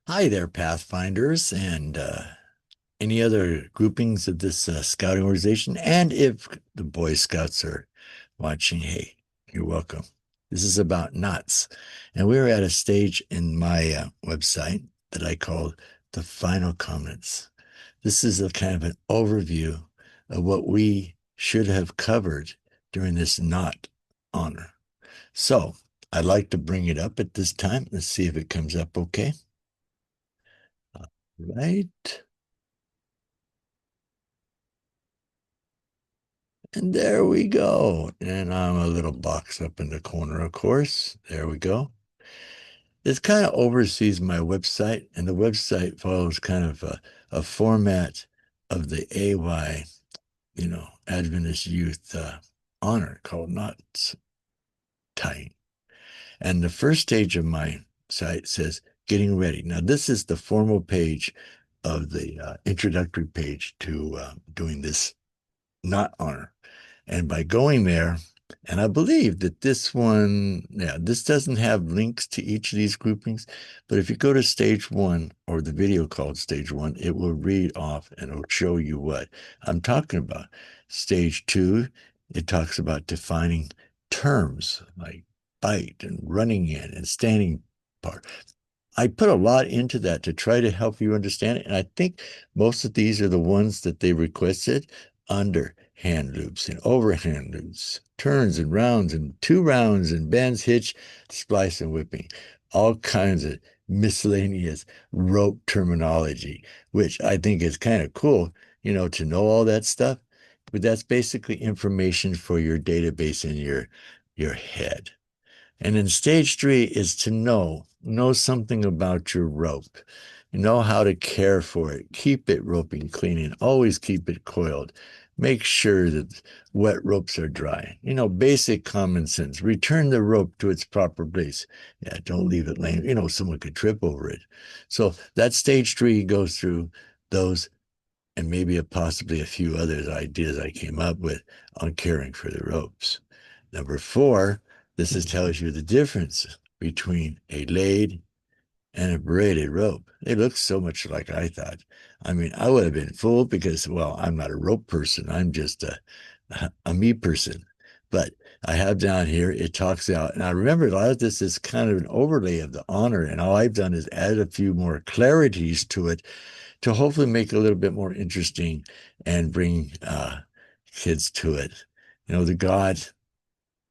Hi there, Pathfinders, and any other groupings of this scouting organization. And if the Boy Scouts are watching, hey, you're welcome. This is about knots. And we're at a stage in my website that I called the final comments. This is a kind of an overview of what we should have covered during this knot honor. So I'd like to bring it up at this time. Let's see if it comes up okay. Right. And there we go. And I'm a little box up in the corner, of course. There we go. This kind of oversees my website, and the website follows kind of a format of the AY, Adventist Youth honor called Knots Tying. And the first stage of my site says getting ready. Now, this is the formal page of the introductory page to doing this knot honor. And by going there, and I believe that this one, yeah, this doesn't have links to each of these groupings, but if you go to stage one or the video called stage one, it will read off and it'll show you what I'm talking about. Stage two, it talks about defining terms like bite and running in and standing part. I put a lot into that to try to help you understand it. And I think most of these are the ones that they requested: underhand loops and overhand loops, turns and rounds and two rounds and bands, hitch, splice, and whipping. All kinds of miscellaneous rope terminology, which I think is kind of cool, to know all that stuff. But that's basically information for your database in your head. And then stage three is to know something about your rope. Know how to care for it. Keep it roping clean and always keep it coiled. Make sure that wet ropes are dry. Basic common sense. Return the rope to its proper place. Yeah, don't leave it laying. Someone could trip over it. So that stage three goes through those and maybe possibly a few other ideas I came up with on caring for the ropes. Number four, tells you the difference between a laid and a braided rope. They look so much like I thought. I mean, I would have been fooled because, well, I'm not a rope person. I'm just a me person. But I have down here, it talks out. And I remember a lot of this is kind of an overlay of the honor. And all I've done is add a few more clarities to it to hopefully make it a little bit more interesting and bring kids to it. The God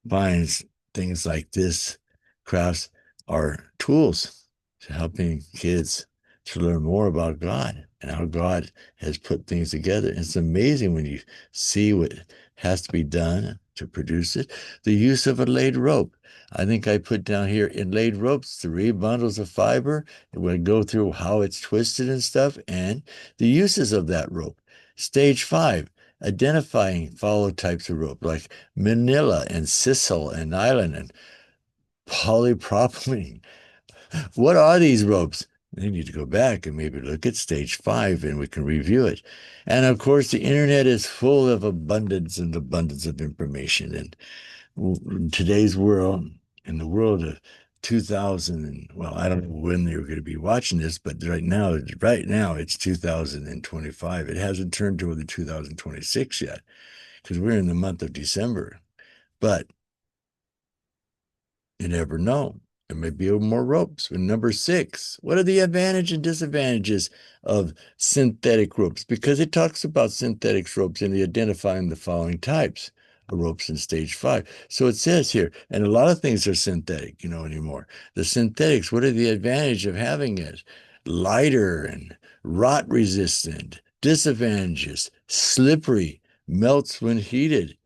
finds things like this crafts are tools to helping kids to learn more about God and how God has put things together. It's amazing when you see what has to be done to produce it. The use of a laid rope. I think I put down here in laid ropes, 3 bundles of fiber. It would go through how it's twisted and stuff and the uses of that rope. Stage five, identifying follow types of rope like manila and sisal and nylon and polypropylene. What are these ropes? They need to go back and maybe look at stage five and we can review it. And of course, the internet is full of abundance and abundance of information. And in today's world, in the world of 2000, and well, I don't know when you're going to be watching this, but right now it's 2025. It hasn't turned to the 2026 yet because we're in the month of December. But you never know. There may be more ropes. And number six, what are the advantages and disadvantages of synthetic ropes? Because it talks about synthetic ropes and identifying the following types of ropes in stage five. So it says here, and a lot of things are synthetic, anymore. The synthetics, what are the advantages of having it? Lighter and rot resistant. Disadvantages, slippery, melts when heated,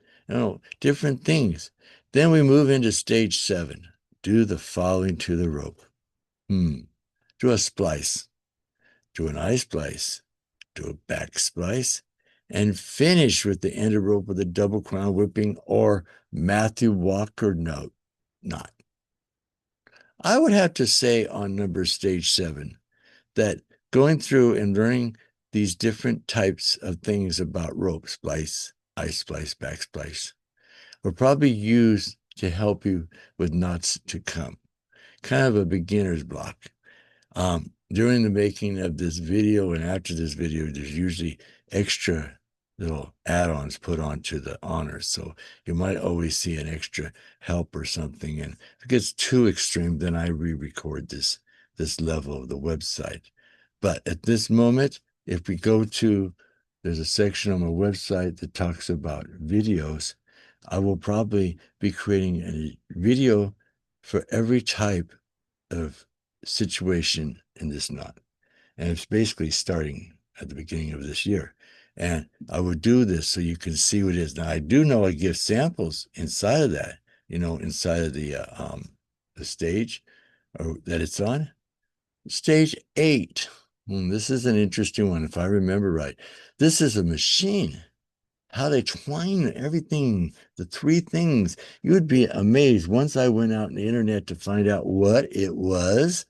different things. Then we move into stage seven. Do the following to the rope. Do a splice, do an eye splice, do a back splice, and finish with the end of rope with a double crown whipping or Matthew Walker knot. I would have to say on number stage seven that going through and learning these different types of things about rope splice, eye splice, back splice, will probably used to help you with knots to come. Kind of a beginner's block. During the making of this video and after this video, there's usually extra little add-ons put onto the honors. So you might always see an extra help or something. And if it gets too extreme, then I re-record this level of the website. But at this moment, if we go to, there's a section on my website that talks about videos. I will probably be creating a video for every type of situation in this knot. And it's basically starting at the beginning of this year. And I would do this so you can see what it is. Now, I do know I give samples inside of that, inside of the stage or that it's on. Stage 8. This is an interesting one, if I remember right. This is a machine. How they twine everything, the three things. You would be amazed. Once I went out on the internet to find out what it was,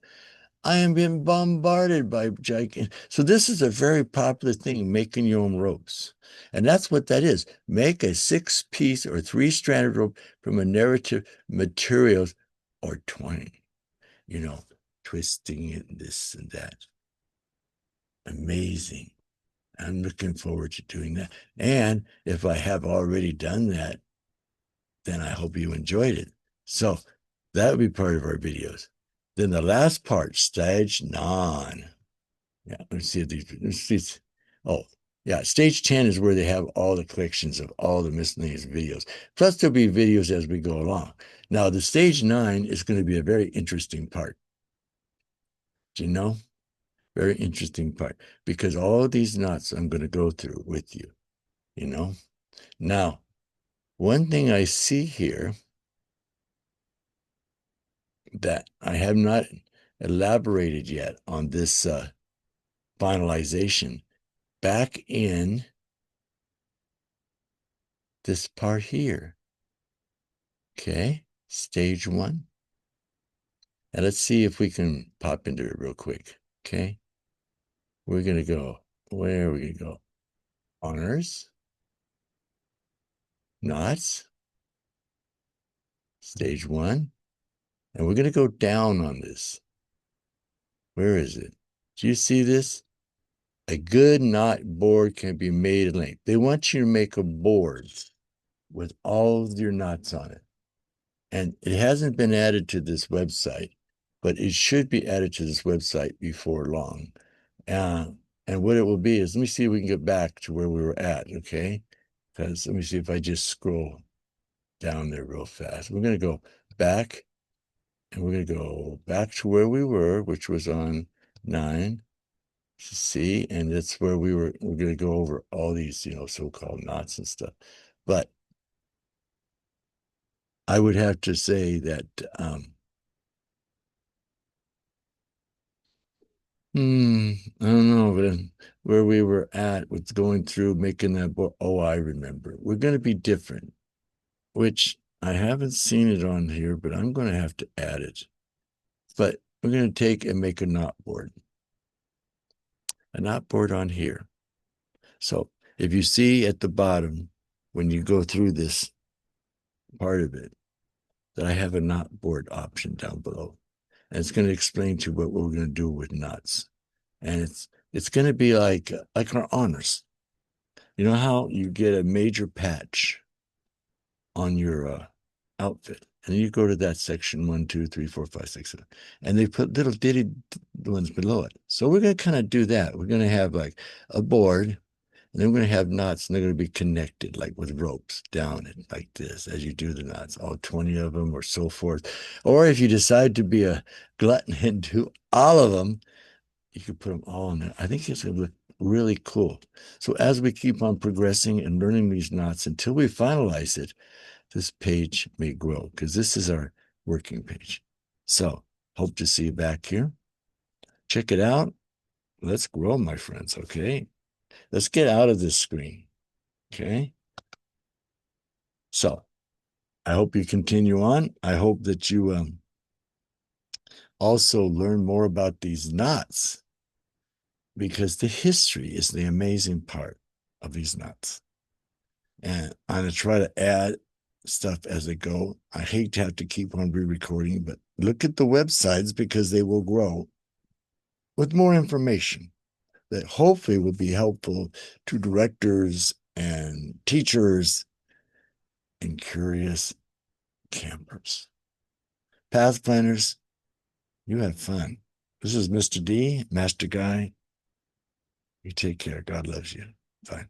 I am being bombarded by gigantic. So this is a very popular thing, making your own ropes. And that's what that is. Make a 6-piece or 3-stranded rope from a narrative materials or twine, twisting it, this and that. Amazing. I'm looking forward to doing that. And if I have already done that, then I hope you enjoyed it. So that would be part of our videos. Then the last part, stage 9. Yeah, let's see if these, oh, yeah, stage 10 is where they have all the collections of all the miscellaneous videos. Plus there'll be videos as we go along. Now the stage 9 is going to be a very interesting part. Do you know? Very interesting part, because all these knots I'm going to go through with you, Now, one thing I see here that I have not elaborated yet on this finalization, back in this part here, okay, stage 1. And let's see if we can pop into it real quick, okay? We're going to go, where are we going to go? Honors, knots, stage 1. And we're going to go down on this. Where is it? Do you see this? A good knot board can be made in length. They want you to make a board with all of your knots on it. And it hasn't been added to this website, but it should be added to this website before long. And what it will be is, let me see if we can get back to where we were at, okay? Because let me see if I just scroll down there real fast. We're going to go back, and we're going to go back to where we were, which was on 9. See, and that's where we're going to go over all these, so-called knots and stuff. But I would have to say that I don't know, but where we were at with going through making that book, oh, I remember. We're going to be different, which I haven't seen it on here, but I'm going to have to add it. But we're going to take and make a knot board on here. So if you see at the bottom, when you go through this part of it, that I have a knot board option down below. And it's going to explain to you what we're going to do with knots. And it's going to be like our honors. You know how you get a major patch on your outfit, and you go to that section 1, 2, 3, 4, 5, 6, 7, and they put little ditty ones below it. So we're going to kind of do that. We're going to have like a board, and then we're going to have knots, and they're going to be connected like with ropes down it like this as you do the knots, all 20 of them or so forth. Or if you decide to be a glutton and do all of them, you could put them all in there. I think it's going to look really cool. So as we keep on progressing and learning these knots until we finalize it, this page may grow, because this is our working page. So hope to see you back here. Check it out. Let's grow, my friends, okay? Let's get out of this screen, okay? So I hope you continue on. I hope that you also learn more about these knots, because the history is the amazing part of these knots. And I'm going to try to add stuff as I go. I hate to have to keep on re-recording, but look at the websites, because they will grow. with more information that hopefully will be helpful to directors and teachers and curious campers. Path planners, you have fun. This is Mr. D, Master Guy. You take care. God loves you. Bye.